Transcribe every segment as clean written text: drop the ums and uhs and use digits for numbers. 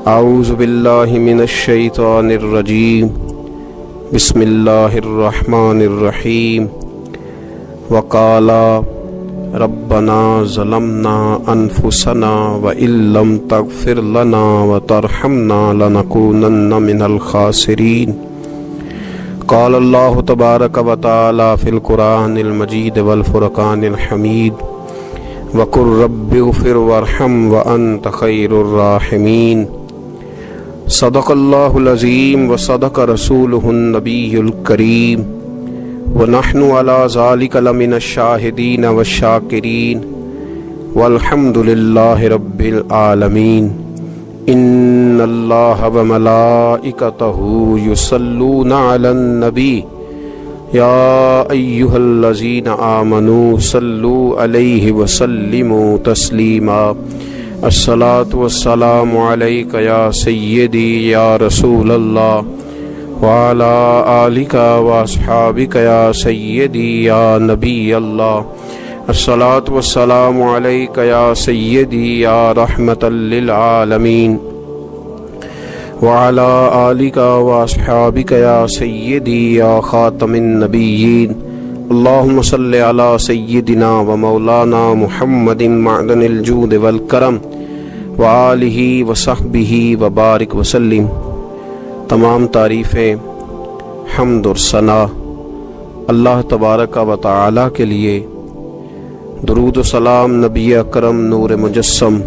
اعوذ باللہ من الشیطان الرجیم بسم اللہ الرحمن الرحیم وقالا ربنا ظلمنا انفسنا وان لم تغفر لنا وترحمنا لنکونن من الخاسرین قال اللہ تبارک و تعالی فی القرآن المجید والفرقان الحمید وقل رب اغفر وارحم وانت خیر الراحمین صدق اللہ العظیم وصدق رسولہ النبی الکریم ونحن علی ذلک لمن الشاہدین والشاکرین والحمد للہ رب العالمین ان اللہ وملائکتہ یصلون علی النبی یا ایہا الذین آمنوا صلوا علیہ وسلموا تسلیما الصلاة والسلام علیک یا سیدی یا رسول اللہ وعلا آلک واصحابک یا سیدی یا نبی اللہ الصلاة والسلام علیک یا سیدی یا رحمتا للعالمین وعلا آلک واصحابک یا سیدی یا خاتم النبیین اللہم صلی علی سیدنا و مولانا محمد معدن الجود والکرم وآلہ وصحبہ وبارک وسلم۔ تمام تعریفیں، حمد اور ثنا اللہ تبارک و تعالی کے لیے، درود و سلام نبی اکرم نور مجسم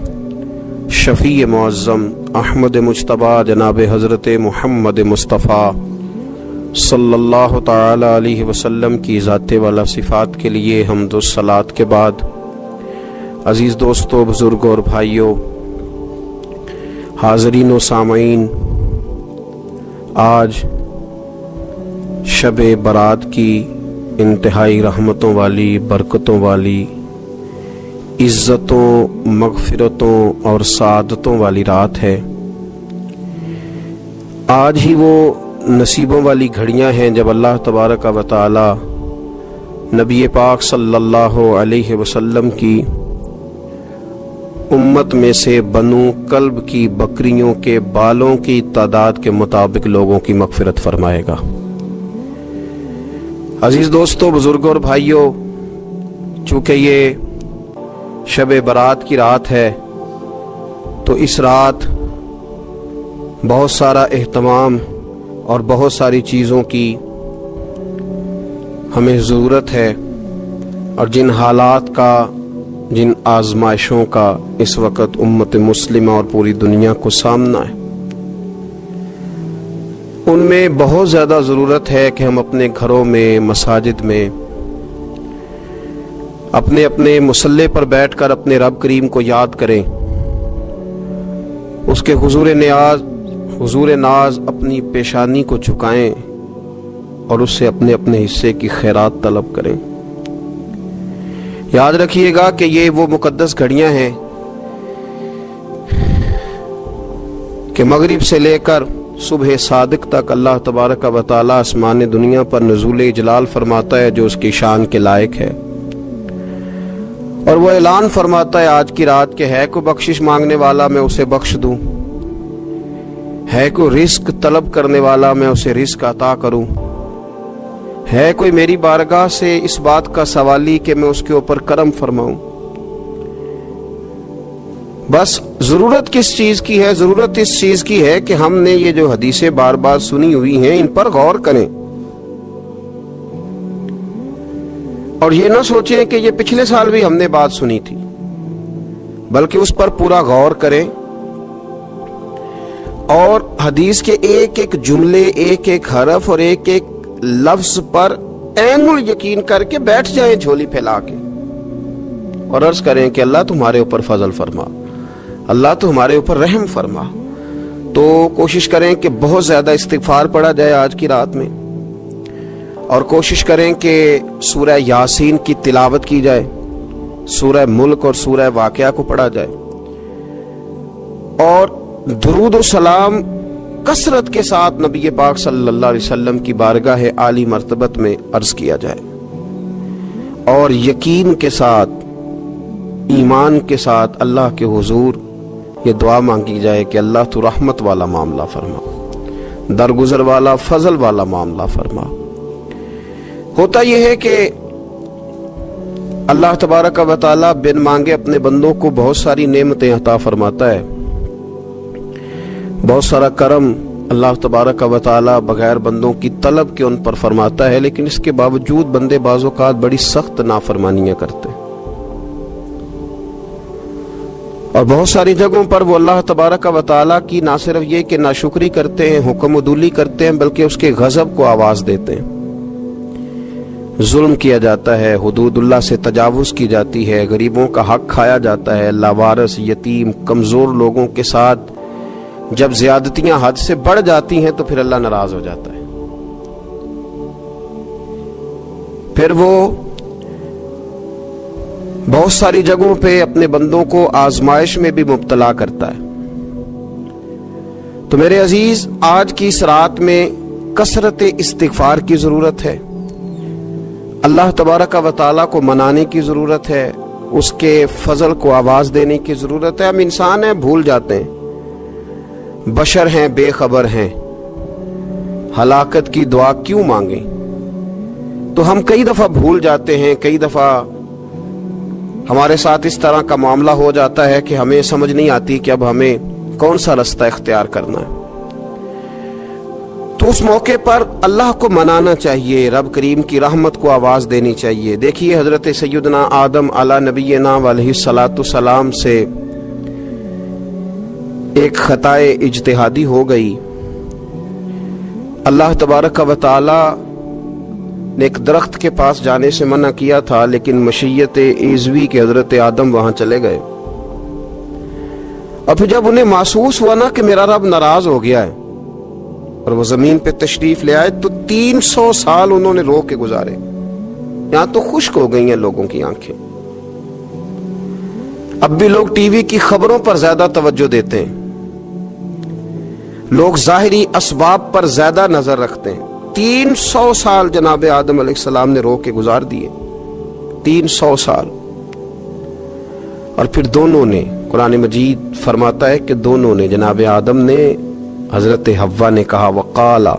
شفیع معظم احمد مجتبیٰ جناب حضرت محمد مصطفیٰ صلی اللہ تعالی علیہ وسلم کی ذات والا صفات کے لیے حمد و صلات کے بعد، عزیز دوستو، بزرگوں اور بھائیوں، حاضرین و سامعین، آج شب برات کی انتہائی رحمتوں والی، برکتوں والی، عزتوں، مغفرتوں اور سعادتوں والی رات ہے۔ آج ہی وہ نصیبوں والی گھڑیاں ہیں جب اللہ تبارک و تعالی نبی پاک صلی اللہ علیہ وسلم کی امت میں سے بنو کلب کی بکریوں کے بالوں کی تعداد کے مطابق لوگوں کی مغفرت فرمائے گا۔ عزیز دوستو، بزرگوں اور بھائیوں، چونکہ یہ شب برات کی رات ہے تو اس رات بہت سارا اہتمام اور بہت ساری چیزوں کی ہمیں ضرورت ہے، اور جن حالات کا، جن آزمائشوں کا اس وقت امت مسلمہ اور پوری دنیا کو سامنا ہے، ان میں بہت زیادہ ضرورت ہے کہ ہم اپنے گھروں میں، مساجد میں، اپنے اپنے مصلی پر بیٹھ کر اپنے رب کریم کو یاد کریں، اس کے حضور ناز اپنی پیشانی کو جھکائیں اور اس سے اپنے اپنے حصے کی خیرات طلب کریں۔ یاد رکھیے گا کہ یہ وہ مقدس گھڑیاں ہیں کہ مغرب سے لے کر صبح صادق تک اللہ تبارک و تعالی آسمان دنیا پر نزول اجلال فرماتا ہے جو اس کی شان کے لائق ہے، اور وہ اعلان فرماتا ہے آج کی رات کہ ہے کوئی بخشش مانگنے والا میں اسے بخش دوں، ہے کوئی رزق طلب کرنے والا میں اسے رزق عطا کروں، ہے کوئی میری بارگاہ سے اس بات کا سوالی کہ میں اس کے اوپر کرم فرماؤں۔ بس ضرورت کس چیز کی ہے؟ ضرورت اس چیز کی ہے کہ ہم نے یہ جو حدیثیں بار بار سنی ہوئی ہیں ان پر غور کریں، اور یہ نہ سوچیں کہ یہ پچھلے سال بھی ہم نے بات سنی تھی، بلکہ اس پر پورا غور کریں اور حدیث کے ایک ایک جملے، ایک ایک حرف اور ایک ایک لفظ پر عین یقین کر کے بیٹھ جائیں جھولی پھیلا کے، اور عرض کریں کہ اللہ تمہارے اوپر فضل فرما، اللہ تمہارے اوپر رحم فرما۔ تو کوشش کریں کہ بہت زیادہ استغفار پڑھا جائے آج کی رات میں، اور کوشش کریں کہ سورہ یاسین کی تلاوت کی جائے، سورہ ملک اور سورہ واقعہ کو پڑھا جائے، اور درود و سلام کثرت کے ساتھ نبی پاک صلی اللہ علیہ وسلم کی بارگاہ عالی مرتبت میں عرض کیا جائے، اور یقین کے ساتھ ایمان کے ساتھ اللہ کے حضور یہ دعا مانگی جائے کہ اللہ تو رحمت والا معاملہ فرما، درگزر والا، فضل والا معاملہ فرما۔ ہوتا یہ ہے کہ اللہ تبارک و تعالی بن مانگے اپنے بندوں کو بہت ساری نعمتیں عطا فرماتا ہے، بہت سارا کرم اللہ تبارک و تعالی بغیر بندوں کی طلب کے ان پر فرماتا ہے، لیکن اس کے باوجود بندے بعض اوقات بڑی سخت نافرمانیاں کرتے ہیں، اور بہت ساری جگہوں پر وہ اللہ تبارک و تعالی کی نہ صرف یہ کہ ناشکری کرتے ہیں، حکم عدولی کرتے ہیں، بلکہ اس کے غضب کو آواز دیتے ہیں۔ ظلم کیا جاتا ہے، حدود اللہ سے تجاوز کی جاتی ہے، غریبوں کا حق کھایا جاتا ہے، لاوارث، یتیم، کمزور لوگوں کے ساتھ جب زیادتیاں حد سے بڑھ جاتی ہیں تو پھر اللہ ناراض ہو جاتا ہے، پھر وہ بہت ساری جگہوں پہ اپنے بندوں کو آزمائش میں بھی مبتلا کرتا ہے۔ تو میرے عزیز، آج کی اس رات میں کثرت استغفار کی ضرورت ہے، اللہ تبارک و تعالیٰ کو منانے کی ضرورت ہے، اس کے فضل کو آواز دینے کی ضرورت ہے۔ ہم انسان ہیں، بھول جاتے ہیں، بشر ہیں، بے خبر ہیں، ہلاکت کی دعا کیوں مانگیں؟ تو ہم کئی دفعہ بھول جاتے ہیں، کئی دفعہ ہمارے ساتھ اس طرح کا معاملہ ہو جاتا ہے کہ ہمیں سمجھ نہیں آتی کہ اب ہمیں کون سا رستہ اختیار کرنا ہے۔ تو اس موقع پر اللہ کو منانا چاہیے، رب کریم کی رحمت کو آواز دینی چاہیے۔ دیکھیے حضرت سیدنا آدم علی نبینا علیہ الصلاۃ والسلام سے ایک خطائے اجتہادی ہو گئی، اللہ تبارک و تعالی نے ایک درخت کے پاس جانے سے منع کیا تھا، لیکن مشیت ایزوی کے حضرت آدم وہاں چلے گئے، اور پھر جب انہیں محسوس ہوا نا کہ میرا رب ناراض ہو گیا ہے اور وہ زمین پہ تشریف لے آئے، تو 300 سال انہوں نے رو کے گزارے۔ یہاں تو خشک ہو گئی ہیں لوگوں کی آنکھیں، اب بھی لوگ ٹی وی کی خبروں پر زیادہ توجہ دیتے ہیں، لوگ ظاہری اسباب پر زیادہ نظر رکھتے ہیں۔ 300 سال جناب آدم علیہ السلام نے رو کے گزار دیے، 300 سال، اور پھر دونوں نے، قرآن مجید فرماتا ہے کہ دونوں نے، جناب آدم نے، حضرت حوا نے کہا، وقالا،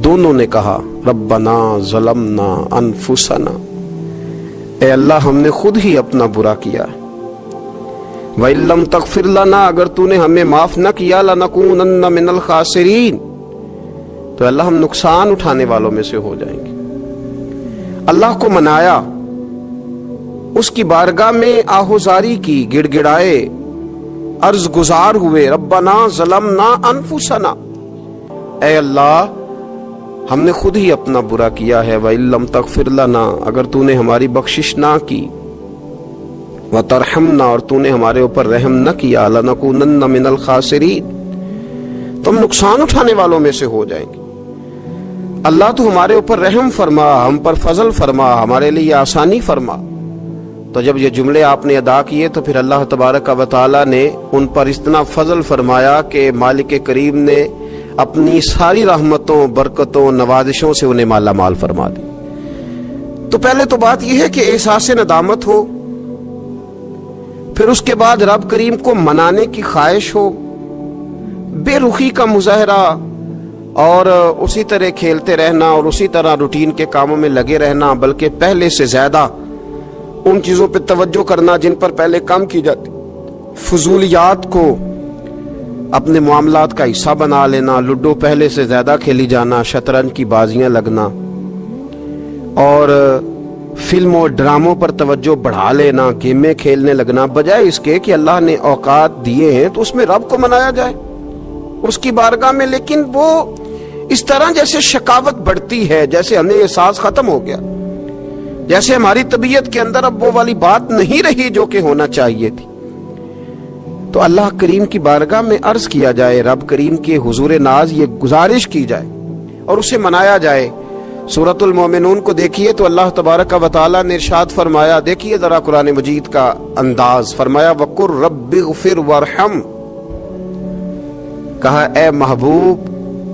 دونوں نے کہا، ربنا ظلمنا انفسنا، اے اللہ ہم نے خود ہی اپنا برا کیا ہے، وَإِن لَّمْ تَغْفِرْ لَنَا، اگر تو نے ہمیں معاف نہ کیا، لَنَكُونَنَّ مِنَ الْخَاسِرِينَ، تو اللہ ہم نقصان اٹھانے والوں میں سے ہو جائیں گے۔ اللہ کو منایا، اس کی بارگاہ میں آہوزاری کی، گڑ گڑائے، عرض گزار ہوئے، ربنا ظلمنا انفسنا، اے اللہ ہم نے خود ہی اپنا برا کیا ہے، وَإِن لَّمْ تَغْفِرْ لَنَا، اگر تو نے ہماری بخشش نہ کی، وَتَرْحَمْنَا، اور تو نے ہمارے اوپر رحم نہ کیا، لَنَكُونَنَّ مِنَ الْخَاسِرِينَ، تو ہم نقصان اٹھانے والوں میں سے ہو جائیں گے۔ اللہ تو ہمارے اوپر رحم فرما، ہم پر فضل فرما، ہمارے لیے آسانی فرما۔ تو جب یہ جملے آپ نے ادا کیے تو پھر اللہ تبارک و تعالی نے ان پر اتنا فضل فرمایا کہ مالک کریم نے اپنی ساری رحمتوں، برکتوں، نوازشوں سے انہیں مالا مال فرما دی۔ تو پہلے تو بات یہ ہے کہ احساس ندامت ہو، پھر اس کے بعد رب کریم کو منانے کی خواہش ہو، بے رخی کا مظاہرہ، اور اسی طرح کھیلتے رہنا اور اسی طرح روٹین کے کاموں میں لگے رہنا، بلکہ پہلے سے زیادہ ان چیزوں پہ توجہ کرنا جن پر پہلے کام کی جاتی، فضولیات کو اپنے معاملات کا حصہ بنا لینا، لوڈو پہلے سے زیادہ کھیلی جانا، شطرنج کی بازیاں لگنا، اور فلم اور ڈراموں پر توجہ بڑھا لینا، گیمیں کھیلنے لگنا، بجائے اس کے کہ اللہ نے اوقات دیے ہیں تو اس میں رب کو منایا جائے اس کی بارگاہ میں۔ لیکن وہ اس طرح جیسے شکاوت بڑھتی ہے، جیسے ہمیں احساس ختم ہو گیا، جیسے ہماری طبیعت کے اندر اب وہ والی بات نہیں رہی جو کہ ہونا چاہیے تھی۔ تو اللہ کریم کی بارگاہ میں عرض کیا جائے، رب کریم کے حضور ناز یہ گزارش کی جائے اور اسے منایا جائے۔ سورۃ المومنون کو دیکھیے تو اللہ تبارک و تعالیٰ نے ارشاد فرمایا، دیکھیے ذرا قرآن مجید کا انداز، فرمایا وَقُلْ رَبِّ اغْفِرْ وَارْحَمْ، کہا اے محبوب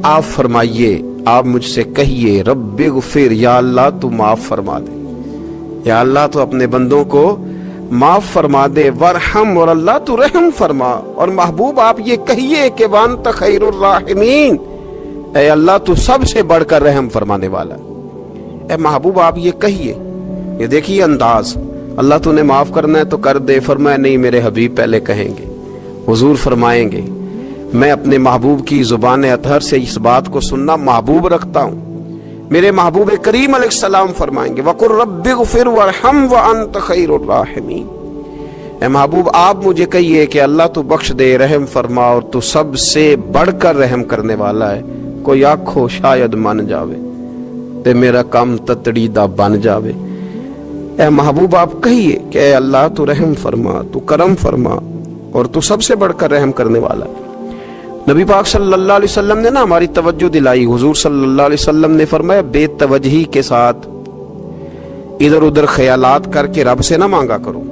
آپ فرمائیے، آپ مجھ سے کہیے، رب اغفر، یا اللہ تو معاف فرما دے، یا اللہ تو اپنے بندوں کو معاف فرما دے، ورحم، اور اللہ تو رحم فرما۔ اور محبوب آپ یہ کہیے کہ وانت خیر الراحمین، اے اللہ تو سب سے بڑھ کر رحم فرمانے والا۔ اے محبوب آپ یہ کہیے۔ یہ دیکھیے انداز، اللہ تو نے معاف کرنا ہے تو کر دے، فرمایا نہیں میرے حبیب پہلے کہیں گے۔ حضور فرمائیں گے میں اپنے محبوب کی زبان اطہر سے اس بات کو سننا محبوب رکھتا ہوں۔ میرے محبوب کریم علیہ السلام فرمائیں گے وَقُلْ رَبِّ اغْفِرْ وَارْحَمْ وَأَنْتَ خَيْرُ الرَّاحِمِينَ۔ اے محبوب آپ مجھے کہیے کہ اللہ تو بخش دے، رحم فرما، اور تو سب سے بڑھ کر رحم کرنے والا ہے۔ کوئی آنکھو شاید من جاوے تے میرا کام تتڑی دا بن جاوے۔ اے محبوب آپ کہیے کہ اے اللہ تو رحم فرما، تو کرم فرما، اور تو سب سے بڑھ کر رحم کرنے والا ہے۔ نبی پاک صلی اللہ علیہ وسلم نے ہماری توجہ دلائی۔ حضور صلی اللہ علیہ وسلم نے فرمایا بے توجہی کے ساتھ ادھر ادھر خیالات کر کے رب سے نہ مانگا کرو،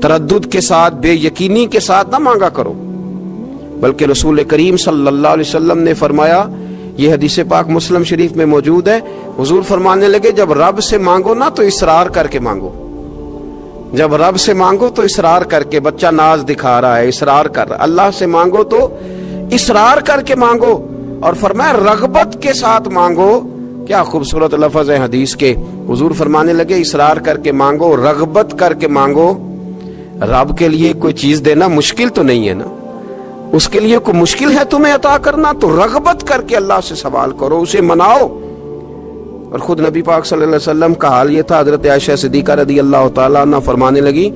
تردد کے ساتھ، بے یقینی کے ساتھ نہ مانگا کرو، بلکہ رسول کریم صلی اللہ علیہ وسلم نے فرمایا، یہ حدیث پاک مسلم شریف میں موجود ہے، حضور فرمانے لگے جب رب سے مانگو نا تو اصرار کر کے مانگو۔ جب رب سے مانگو تو اصرار کر کے، بچہ ناز دکھا رہا ہے اصرار کر رہا ہے، اللہ سے مانگو تو اصرار کر کے مانگو، اور فرمایا رغبت کے ساتھ مانگو۔ کیا خوبصورت لفظ ہے حدیث کے۔ حضور فرمانے لگے اصرار کر کے مانگو، رغبت کر کے مانگو۔ رب کے لیے کوئی چیز دینا مشکل تو نہیں ہے نا، اس کے لیے کوئی مشکل ہے تمہیں عطا کرنا؟ تو رغبت کر کے اللہ سے سوال کرو، اسے مناؤ۔ اور خود نبی پاک صلی اللہ علیہ وسلم کا حال یہ تھا، حضرت عائشہ صدیقہ رضی اللہ تعالیٰ عنہ فرمانے لگی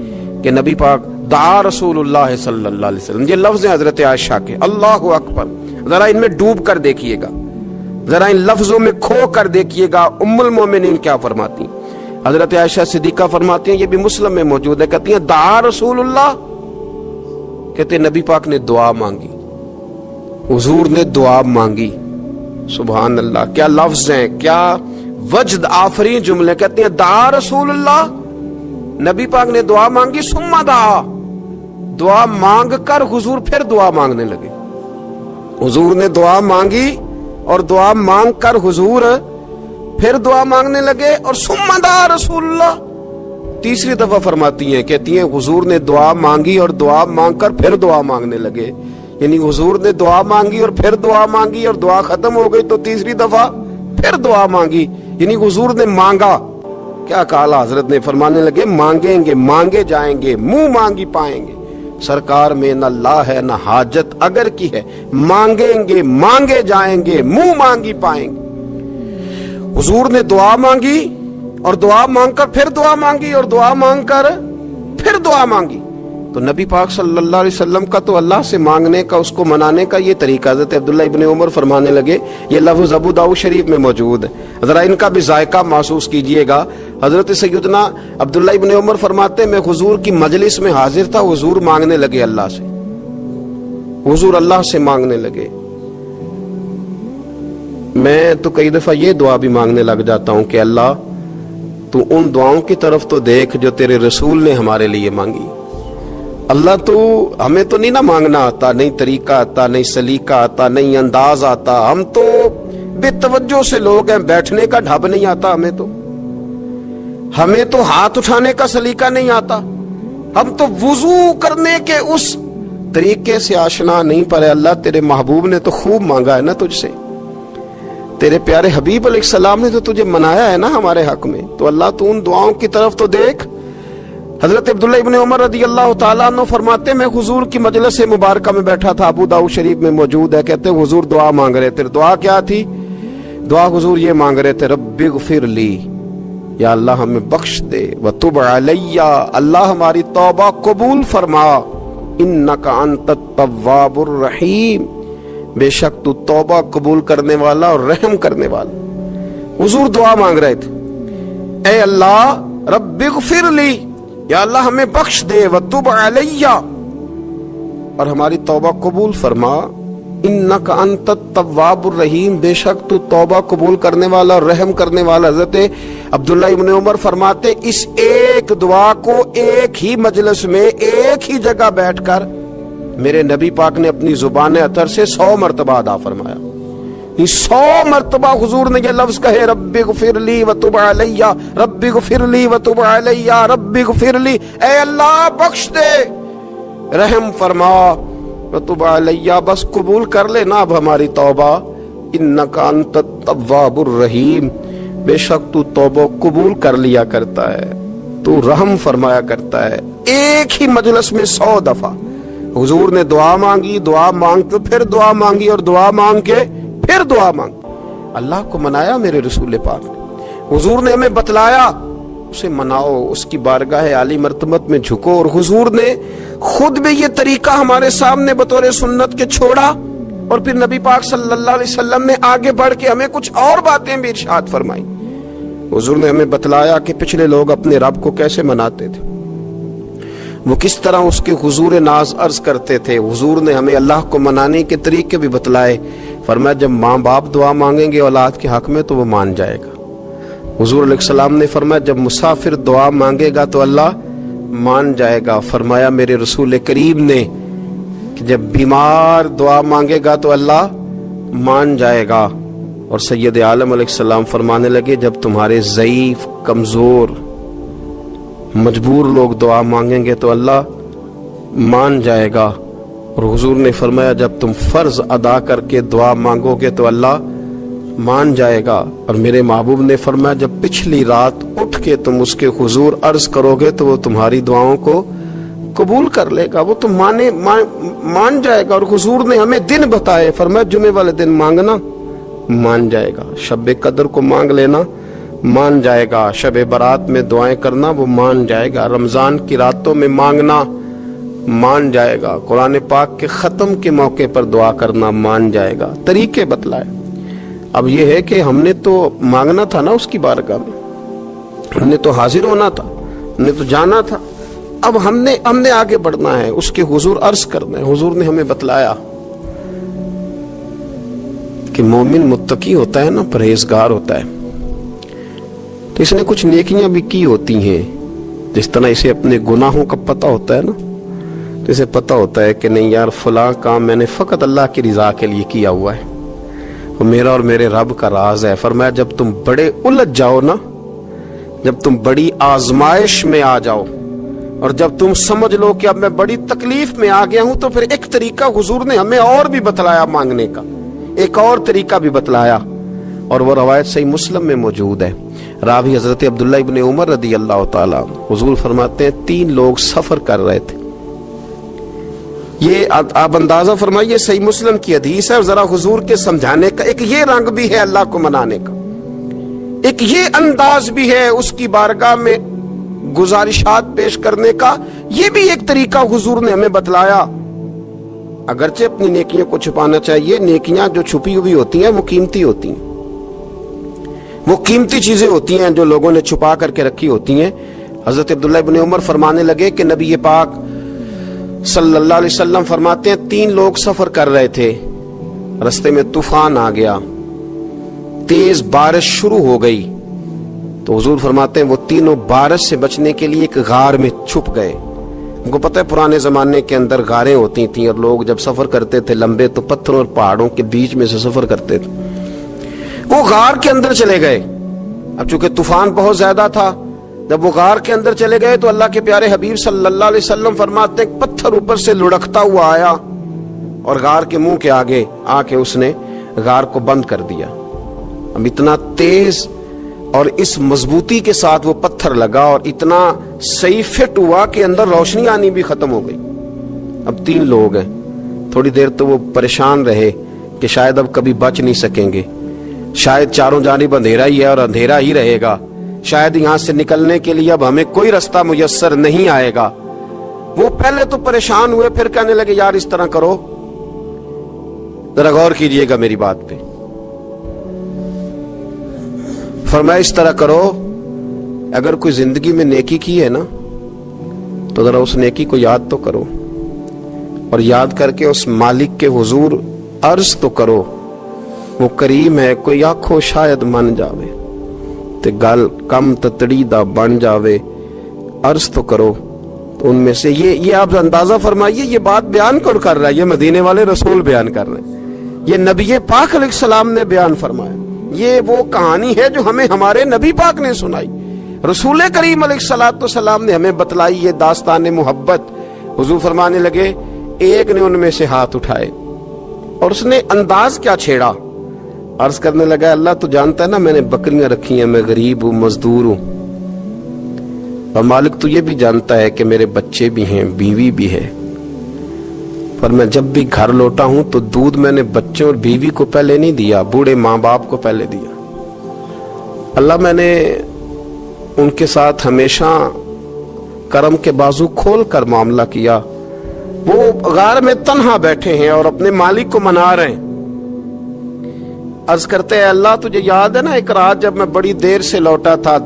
کہ نبی پاک دعا رسول اللہ صلی اللہ علیہ وسلم، یہ لفظ ہیں حضرت عائشہ کے، اللہ اکبر، ذرا ان میں ڈوب کر دیکھیے گا، ذرا ان لفظوں میں کھو کر دیکھیے گا ام المومنین کیا فرماتی ہیں۔ حضرت عائشہ صدیقہ فرماتی ہیں، یہ بھی مسلم میں موجود ہے، کہتی ہیں دعا رسول اللہ، کہتے ہیں نبی پاک نے دعا مانگی، حضور نے دعا مانگی۔ سبحان اللہ، کیا لفظ ہیں، کیا وجد آفرین جملے۔ کہتے ہیں دعا رسول اللہ، نبی پاک نے دعا مانگی، ثم دعا، دعا مانگ کر حضور پھر دعا مانگنے لگے۔ حضور نے دعا مانگی اور دعا مانگ کر حضور پھر دعا مانگنے لگے، اور ثم دعا رسول اللہ تیسری دفعہ فرماتی ہیں، کہتی ہیں حضور نے دعا مانگی اور دعا مانگ کر پھر دعا مانگنے لگے، یعنی حضور نے دعا مانگی اور پھر دعا مانگی اور دعا ختم ہو گئی تو تیسری دفعہ پھر دعا مانگی، یعنی حضور نے مانگا۔ کیا کہا حضرت نے، فرمانے لگے مانگیں گے مانگے جائیں گے، منہ مانگی پائیں گے، سرکار میں نہ لا ہے نہ حاجت اگر کی ہے، مانگیں گے مانگے جائیں گے، منہ مانگی پائیں گے۔ حضور نے دعا مانگی اور دعا مانگ کر پھر دعا مانگی اور دعا مانگ کر پھر دعا مانگی۔ تو نبی پاک صلی اللہ علیہ وسلم کا تو اللہ سے مانگنے کا، اس کو منانے کا یہ طریقہ۔ حضرت عبداللہ ابن عمر فرمانے لگے، یہ لفظ ابو داؤد شریف میں موجود ہے، ذرا ان کا بھی ذائقہ محسوس کیجئے گا۔ حضرت سیدنا عبداللہ ابن عمر فرماتے ہیں میں حضور کی مجلس میں حاضر تھا، حضور مانگنے لگے اللہ سے، حضور اللہ سے مانگنے لگے۔ میں تو کئی دفعہ یہ دعا بھی مانگنے لگ جاتا ہوں کہ اللہ تو ان دعاؤں کی طرف تو دیکھ جو تیرے رسول نے ہمارے لیے مانگی۔ اللہ تو ہمیں تو نہیں نہ مانگنا آتا، نہیں طریقہ آتا، نہیں سلیقہ آتا، نہیں انداز آتا، ہم تو بے توجہ سے لوگ ہیں، بیٹھنے کا ڈھب نہیں آتا ہمیں تو ہاتھ اٹھانے کا سلیقہ نہیں آتا، ہم تو وضو کرنے کے اس طریقے سے آشنا نہیں، پر اللہ تیرے محبوب نے تو خوب مانگا ہے نا تجھ سے، تیرے پیارے حبیب علیہ السلام نے تو تجھے منایا ہے نا ہمارے حق میں، تو اللہ تو ان دعاؤں کی طرف تو دیکھ۔ حضرت عبداللہ ابن عمر رضی اللہ تعالیٰ عنہ فرماتے میں حضور کی مجلس مبارکہ میں بیٹھا تھا، ابو داؤد شریف میں موجود ہے، کہتے حضور دعا مانگ رہے تھے۔ دعا کیا تھی؟ دعا حضور یہ مانگ رہے تھے، رب اغفر لی، یا اللہ ہمیں بخش دے، وتب علی، اللہ ہماری توبہ قبول فرما، انک انت التواب الرحیم، بے شک تو توبہ قبول کرنے والا اور رحم کرنے والا۔ حضور دعا مانگ رہے تھے، اے اللہ رب اغفر لی، یا اللہ ہمیں بخش دے، وتب علی، اور ہماری توبہ قبول فرما، انک انت التواب الرحیم، بے شک تو توبہ قبول کرنے والا اور رحم کرنے والا۔ حضرت عبداللہ ابن عمر فرماتے اس ایک دعا کو ایک ہی مجلس میں ایک ہی جگہ بیٹھ کر میرے نبی پاک نے اپنی زبان اطہر سے 100 مرتبہ ادا فرمایا، 100 مرتبہ حضور نے یہ لفظ کہے رب اغفر لی وتب علی، رب اغفر لی وتب علی، رب اغفر لی، اے اللہ بخش دے، رحم فرما، وتب علی، بس قبول کر لے نا اب ہماری توبہ، انک انت التواب الرحیم، بے شک تو توبہ قبول کر لیا کرتا ہے، تو رحم فرمایا کرتا ہے۔ ایک ہی مجلس میں 100 دفعہ حضور نے دعا مانگی، دعا مانگ کے پھر دعا مانگی، اور دعا مانگ کے پھر دعا مانگی۔ اللہ کو منایا میرے رسول پاک نے، حضور نے ہمیں بتلایا، اسے مناؤ، اس کی بارگاہ عالی مرتبت میں جھکو، اور حضور نے خود بھی یہ طریقہ ہمارے سامنے بطور سنت کے چھوڑا، اور پھر نبی پاک صلی اللہ علیہ وسلم نے آگے بڑھ کے ہمیں کچھ اور باتیں بھی ارشاد فرمائی۔ حضور نے ہمیں بتلایا کہ پچھلے لوگ اپنے رب کو کیسے مناتے تھے، وہ کس طرح اس کے حضور ناز عرض کرتے تھے۔ حضور نے ہمیں اللہ کو منانے کے طریقے بھی بتلائے، فرمایا جب ماں باپ دعا مانگیں گے اولاد کے حق میں تو وہ مان جائے گا۔ حضور علیہ السلام نے فرمایا جب مسافر دعا مانگے گا تو اللہ مان جائے گا۔ فرمایا میرے رسول کریم نے کہ جب بیمار دعا مانگے گا تو اللہ مان جائے گا۔ اور سید عالم علیہ السلام فرمانے لگے جب تمہارے ضعیف، کمزور، مجبور لوگ دعا مانگیں گے تو اللہ مان جائے گا۔ اور حضور نے فرمایا جب تم فرض ادا کر کے دعا مانگو گے تو اللہ مان جائے گا۔ اور میرے محبوب نے فرمایا جب پچھلی رات اٹھ کے تم اس کے حضور عرض کرو گے تو وہ تمہاری دعاؤں کو قبول کر لے گا، وہ تم مان جائے گا۔ اور حضور نے ہمیں دن بتائے، فرمایا جمعے والے دن مانگنا مان جائے گا، شب قدر کو مانگ لینا مان جائے گا، شب برات میں دعائیں کرنا وہ مان جائے گا، رمضان کی راتوں میں مانگنا مان جائے گا، قرآن پاک کے ختم کے موقع پر دعا کرنا مان جائے گا۔ طریقے بتلائے۔ اب یہ ہے کہ ہم نے تو مانگنا تھا نا اس کی بارگاہ میں، ہم نے تو حاضر ہونا تھا، ہم نے تو جانا تھا، اب ہم نے آگے بڑھنا ہے، اس کے حضور عرض کرنا ہے۔ حضور نے ہمیں بتلایا کہ مومن متقی ہوتا ہے نا، پرہیزگار ہوتا ہے، تو اس نے کچھ نیکیاں بھی کی ہوتی ہیں، جس طرح اسے اپنے گناہوں کا پتہ ہوتا ہے نا، تو اسے پتہ ہوتا ہے کہ نہیں یار فلاں کام میں نے فقط اللہ کی رضا کے لیے کیا ہوا ہے، وہ میرا اور میرے رب کا راز ہے۔ فرمایا جب تم بڑے الجھ جاؤ نا، جب تم بڑی آزمائش میں آ جاؤ، اور جب تم سمجھ لو کہ اب میں بڑی تکلیف میں آ گیا ہوں، تو پھر ایک طریقہ حضور نے ہمیں اور بھی بتلایا مانگنے کا، ایک اور طریقہ بھی بتلایا، اور وہ روایت صحیح مسلم میں موجود ہے۔ راوی حضرت عبداللہ ابن عمر رضی اللہ تعالیٰ، حضور فرماتے ہیں 3 لوگ سفر کر رہے تھے، یہ آپ اندازہ فرمائیے صحیح مسلم کی حدیث ہے، اور ذرا حضور کے سمجھانے کا ایک یہ رنگ بھی ہے اللہ کو منانے کا، ایک یہ انداز بھی ہے اس کی بارگاہ میں گزارشات پیش کرنے کا، یہ بھی ایک طریقہ حضور نے ہمیں بتلایا۔ اگرچہ اپنی نیکیوں کو چھپانا چاہیے، نیکیاں جو چھپی ہوئی ہوتی ہیں وہ قیمتی ہوتی ہیں، وہ قیمتی چیزیں ہوتی ہیں جو لوگوں نے چھپا کر کے رکھی ہوتی ہیں۔ حضرت عبداللہ ابن عمر فرمانے لگے کہ نبی پاک صلی اللہ علیہ وسلم فرماتے ہیں 3 لوگ سفر کر رہے تھے، رستے میں طوفان آ گیا، تیز بارش شروع ہو گئی، تو حضور فرماتے ہیں وہ تینوں بارش سے بچنے کے لیے ایک غار میں چھپ گئے۔ ان کو پتہ ہے پرانے زمانے کے اندر غاریں ہوتی تھیں، اور لوگ جب سفر کرتے تھے لمبے تو پتھروں اور پہاڑوں کے بیچ میں سے سفر کرتے تھے، وہ غار کے اندر چلے گئے۔ اب چونکہ طوفان بہت زیادہ تھا، جب وہ غار کے اندر چلے گئے تو اللہ کے پیارے حبیب صلی اللہ علیہ وسلم فرماتے ہیں پتھر اوپر سے لڑکتا ہوا آیا اور غار کے منہ کے آگے آ کے اس نے غار کو بند کر دیا۔ اب اتنا تیز اور اس مضبوطی کے ساتھ وہ پتھر لگا اور اتنا صحیح فٹ ہوا کہ اندر روشنی آنی بھی ختم ہو گئی۔ اب 3 لوگ ہیں، تھوڑی دیر تو وہ پریشان رہے کہ شاید اب کبھی بچ نہیں سکیں گے، شاید چاروں جانب اندھیرا ہی ہے اور اندھیرا ہی رہے گا، شاید یہاں سے نکلنے کے لیے اب ہمیں کوئی رستہ میسر نہیں آئے گا۔ وہ پہلے تو پریشان ہوئے، پھر کہنے لگے یار اس طرح کرو، ذرا غور کیجئے گا میری بات پہ۔ فرمایا اس طرح کرو، اگر کوئی زندگی میں نیکی کی ہے نا تو ذرا اس نیکی کو یاد تو کرو، اور یاد کر کے اس مالک کے حضور عرض تو کرو، وہ کریم ہے، کوئی آنکھوں شاید من جاوے تے گل کم تتڑی دا بن جاوے، عرض تو کرو۔ تو ان میں سے یہ آپ اندازہ فرمائیے، یہ بات بیان کر رہا ہے، یہ مدینے والے رسول بیان کر رہے ہیں، یہ نبی پاک علیہ السلام نے بیان فرمایا، یہ وہ کہانی ہے جو ہمیں ہمارے نبی پاک نے سنائی، رسول کریم علیہ السلام نے ہمیں بتلائی، یہ داستان محبت۔ حضور فرمانے لگے، ایک نے ان میں سے ہاتھ اٹھائے اور اس نے انداز کیا چھیڑا، عرض کرنے لگا، اللہ تو جانتا ہے نا میں نے بکریاں رکھی ہیں، میں غریب ہوں، مزدور ہوں، اور مالک تو یہ بھی جانتا ہے کہ میرے بچے بھی ہیں، بیوی بھی ہے، پر میں جب بھی گھر لوٹا ہوں تو دودھ میں نے بچوں اور بیوی کو پہلے نہیں دیا، بوڑھے ماں باپ کو پہلے دیا۔ اللہ میں نے ان کے ساتھ ہمیشہ کرم کے بازو کھول کر معاملہ کیا، وہ غار میں تنہا بیٹھے ہیں اور اپنے مالک کو منا رہے ہیں۔ عرض کرتے ہیں، اللہ تجھے یاد ہے نا ایک رات جب میں بڑی دیر سے لوٹا تھا،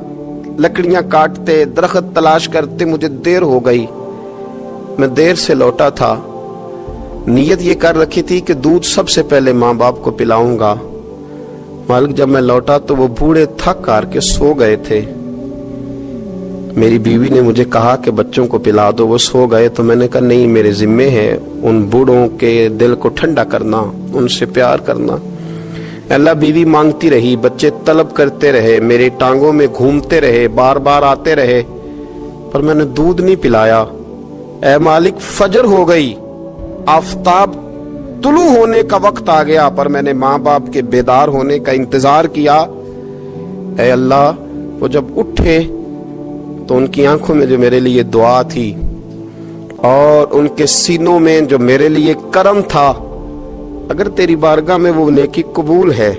لکڑیاں کاٹتے، درخت تلاش کرتے، مجھے دیر ہو گئی، میں دیر سے لوٹا تھا، نیت یہ کر رکھی تھی کہ دودھ سب سے پہلے ماں باپ کو پلاؤں گا، مالک جب میں لوٹا تو وہ بوڑھے تھک کر کے سو گئے تھے، میری بیوی نے مجھے کہا کہ بچوں کو پلا دو، وہ سو گئے، تو میں نے کہا نہیں، میرے ذمے ہے ان بوڑھوں کے دل کو ٹھنڈا کرنا، ان سے پیار کرنا۔ اللہ بیوی مانگتی رہی، بچے طلب کرتے رہے، میری ٹانگوں میں گھومتے رہے، بار بار آتے رہے، پر میں نے دودھ نہیں پلایا۔ اے مالک، فجر ہو گئی، آفتاب طلوع ہونے کا وقت آ گیا، پر میں نے ماں باپ کے بیدار ہونے کا انتظار کیا۔ اے اللہ، وہ جب اٹھے تو ان کی آنکھوں میں جو میرے لیے دعا تھی اور ان کے سینوں میں جو میرے لیے کرم تھا، اگر تیری بارگاہ میں وہ نیکی قبول ہے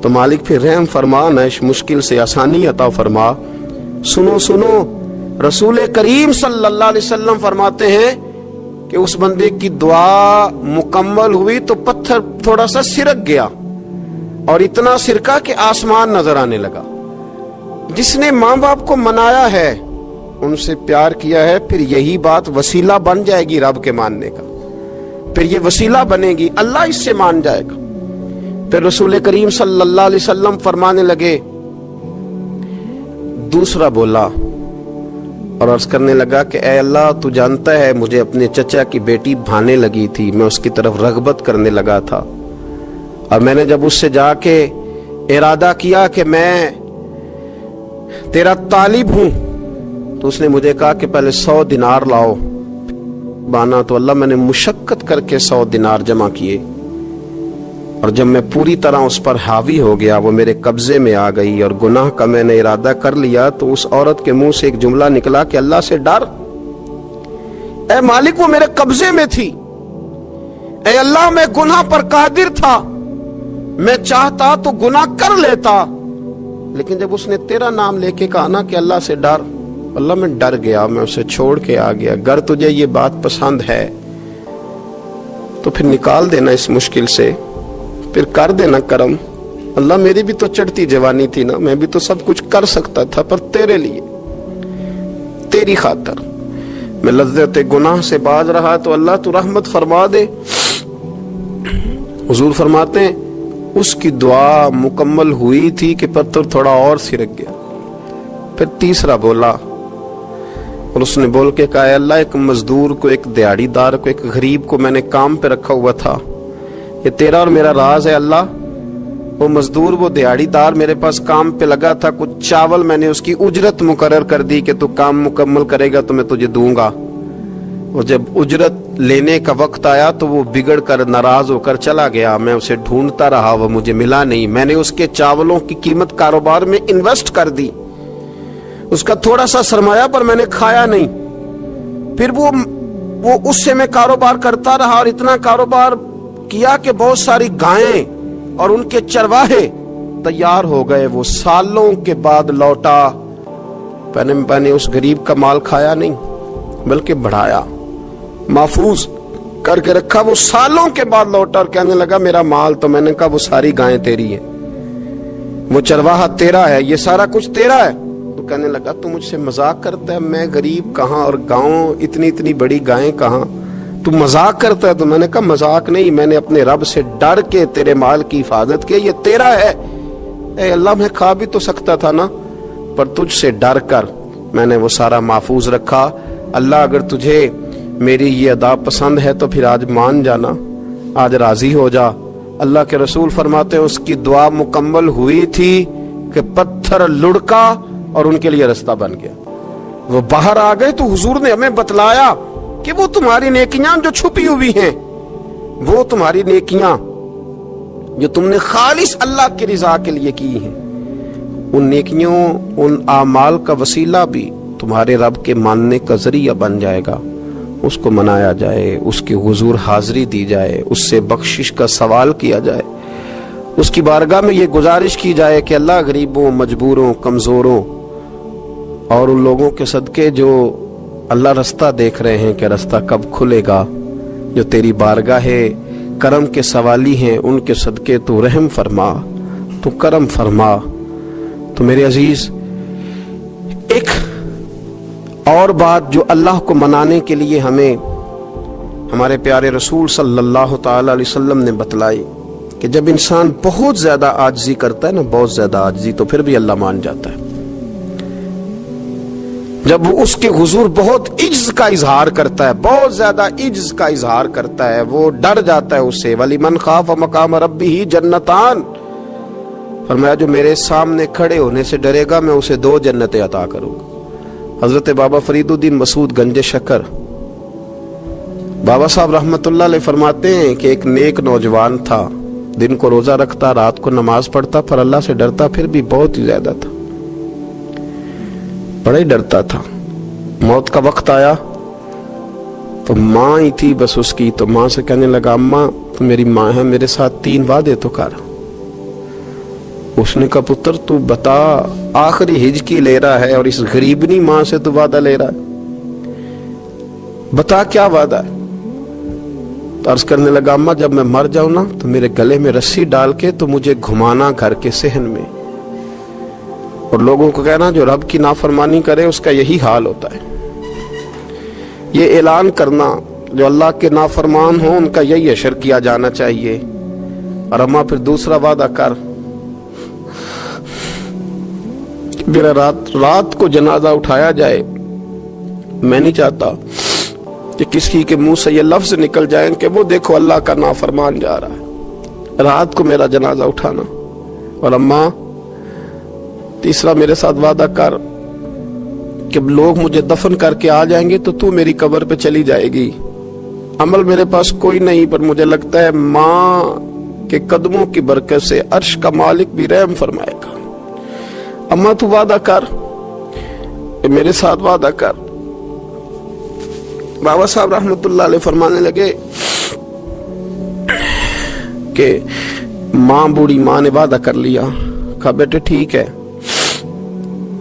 تو مالک پھر رحم فرما، نہ اس مشکل سے آسانی عطا فرما۔ سنو سنو، رسول کریم صلی اللہ علیہ وسلم فرماتے ہیں کہ اس بندے کی دعا مکمل ہوئی تو پتھر تھوڑا سا سرک گیا، اور اتنا سرکا کہ آسمان نظر آنے لگا۔ جس نے ماں باپ کو منایا ہے، ان سے پیار کیا ہے، پھر یہی بات وسیلہ بن جائے گی رب کے ماننے کا، پھر یہ وسیلہ بنے گی، اللہ اس سے مان جائے گا۔ پھر رسول کریم صلی اللہ علیہ وسلم فرمانے لگے، دوسرا بولا اور عرض کرنے لگا کہ اے اللہ، تو جانتا ہے مجھے اپنے چچا کی بیٹی بھانے لگی تھی، میں اس کی طرف رغبت کرنے لگا تھا، اور میں نے جب اس سے جا کے ارادہ کیا کہ میں تیرا طالب ہوں، تو اس نے مجھے کہا کہ پہلے 100 دینار لاؤ بانا، تو اللہ میں نے مشقت کر کے 100 دینار جمع کیے، اور جب میں پوری طرح اس پر حاوی ہو گیا، وہ میرے قبضے میں آ گئی اور گناہ کا میں نے ارادہ کر لیا، تو اس عورت کے منہ سے ایک جملہ نکلا کہ اللہ سے ڈر، اے مالک وہ میرے قبضے میں تھی، اے اللہ میں گناہ پر قادر تھا، میں چاہتا تو گناہ کر لیتا، لیکن جب اس نے تیرا نام لے کے کہا نا کہ اللہ سے ڈر، اللہ میں ڈر گیا، میں اسے چھوڑ کے آ گیا۔ اگر تجھے یہ بات پسند ہے تو پھر نکال دینا اس مشکل سے، پھر کر دینا کرم۔ اللہ میری بھی تو چڑھتی جوانی تھی نا، میں بھی تو سب کچھ کر سکتا تھا، پر تیرے لیے، تیری خاطر میں لذت گناہ سے باز رہا، تو اللہ تو رحمت فرما دے۔ حضور فرماتے ہیں اس کی دعا مکمل ہوئی تھی کہ پتھر تھوڑا اور سرک گیا۔ پھر تیسرا بولا اور اس نے بول کے کہا، اے اللہ، ایک مزدور کو، ایک دیہڑی دار کو، ایک غریب کو میں نے کام پہ رکھا ہوا تھا، یہ تیرا اور میرا راز ہے اللہ۔ وہ مزدور، وہ دیہڑی دار میرے پاس کام پہ لگا تھا، کچھ چاول میں نے اس کی اجرت مقرر کر دی کہ تو کام مکمل کرے گا تو میں تجھے دوں گا، اور جب اجرت لینے کا وقت آیا تو وہ بگڑ کر ناراض ہو کر چلا گیا، میں اسے ڈھونڈتا رہا، وہ مجھے ملا نہیں، میں نے اس کے چاولوں کی قیمت کاروبار میں انویسٹ کر دی، اس کا تھوڑا سا سرمایہ پر میں نے کھایا نہیں، پھر وہ اس سے میں کاروبار کرتا رہا، اور اتنا کاروبار کیا کہ بہت ساری گائیں اور ان کے چرواہے تیار ہو گئے، وہ سالوں کے بعد لوٹا، میں نے اس غریب کا مال کھایا نہیں بلکہ بڑھایا، محفوظ کر کے رکھا، وہ سالوں کے بعد لوٹا اور کہنے لگا میرا مال، تو میں نے کہا وہ ساری گائیں تیری ہیں، وہ چرواہا تیرا ہے، یہ سارا کچھ تیرا ہے، تو کہنے لگا تو مجھ سے مذاق کرتا ہے، میں غریب کہاں اور گاؤں اتنی بڑی گائیں کہاں، تو مذاق کرتا ہے؟ تو میں نے کہا مذاق نہیں، میں نے اپنے رب سے ڈر کے تیرے مال کی حفاظت کی، یہ تیرا ہے۔ اے اللہ، میں کھا بھی تو سکتا تھا نا، پر تجھ سے ڈر کر میں نے وہ سارا محفوظ رکھا۔ اللہ اگر تجھے میری یہ ادا پسند ہے تو پھر آج مان جانا، آج راضی ہو جا۔ اللہ کے رسول فرماتے ہیں اس کی دعا مکمل ہوئی تھی کہ پتھر لڑکا اور ان کے لیے رستہ بن گیا۔ وہ باہر آ گئے تو حضور نے ہمیں بتلایا کہ وہ تمہاری نیکیاں جو چھپی ہوئی ہیں، وہ تمہاری نیکیاں جو تم نے خالص اللہ کی رضا کے لیے کی ہیں، ان نیکیوں، ان اعمال کا وسیلہ بھی تمہارے رب کے ماننے کا ذریعہ بن جائے گا۔ اس کو منایا جائے، اس کے حضور حاضری دی جائے، اس سے بخشش کا سوال کیا جائے، اس کی بارگاہ میں یہ گزارش کی جائے کہ اللہ غریبوں، مجبوروں، کمزوروں اور ان لوگوں کے صدقے جو اللہ رستہ دیکھ رہے ہیں کہ رستہ کب کھلے گا، جو تیری بارگاہ کرم کے سوالی ہیں، ان کے صدقے تو رحم فرما، تو کرم فرما۔ تو میرے عزیز، ایک اور بات جو اللہ کو منانے کے لیے ہمیں ہمارے پیارے رسول صلی اللہ تعالی علیہ وسلم نے بتلائی کہ جب انسان بہت زیادہ عاجزی کرتا ہے نا، بہت زیادہ عاجزی، تو پھر بھی اللہ مان جاتا ہے۔ جب وہ اس کے حضور بہت عجز کا اظہار کرتا ہے، بہت زیادہ عجز کا اظہار کرتا ہے، وہ ڈر جاتا ہے اس سے۔ وَلِمَنْ خَافَ مَقَامَ رَبِّهِ جَنَّتَانِ، فرمایا جو میرے سامنے کھڑے ہونے سے ڈرے گا میں اسے 2 جنتیں عطا کروں گا۔ حضرت بابا فرید الدین مسعود گنج شکر بابا صاحب رحمت اللہ علیہ فرماتے ہیں کہ ایک نیک نوجوان تھا، دن کو روزہ رکھتا، رات کو نماز پڑھتا، پر اللہ سے ڈرتا پھر بھی بہت ہی زیادہ تھا، بڑا ہی ڈرتا تھا۔ موت کا وقت آیا تو ماں ہی تھی بس اس کی، تو ماں سے کہنے لگا اماں تو میری ماں ہے، میرے ساتھ 3 وعدے تو کر۔ اس نے کہا پتر تو بتا، آخری ہج کی لے رہا ہے اور اس غریبنی ماں سے تو وعدہ لے رہا ہے، بتا کیا وعدہ ہے؟ تو عرض کرنے لگا اماں جب میں مر جاؤں نا تو میرے گلے میں رسی ڈال کے تو مجھے گھمانا گھر کے صحن میں، اور لوگوں کو کہنا جو رب کی نافرمانی کرے اس کا یہی حال ہوتا ہے۔ یہ اعلان کرنا جو اللہ کے نافرمان ہوں ان کا یہی اشر کیا جانا چاہیے۔ اور اماں پھر دوسرا وعدہ کر، میرا رات کو جنازہ اٹھایا جائے، میں نہیں چاہتا کہ کسی کے منہ سے یہ لفظ نکل جائیں کہ وہ دیکھو اللہ کا نافرمان جا رہا ہے، رات کو میرا جنازہ اٹھانا۔ اور اماں تیسرا میرے ساتھ وعدہ کر کہ لوگ مجھے دفن کر کے آ جائیں گے تو میری قبر پہ چلی جائے گی، عمل میرے پاس کوئی نہیں، پر مجھے لگتا ہے ماں کے قدموں کی برکت سے عرش کا مالک بھی رحم فرمائے گا۔ اماں تو وعدہ کر، میرے ساتھ وعدہ کر۔ بابا صاحب رحمت اللہ علیہ فرمانے لگے کہ ماں، بوڑھی ماں نے وعدہ کر لیا۔ کہا بیٹے ٹھیک ہے،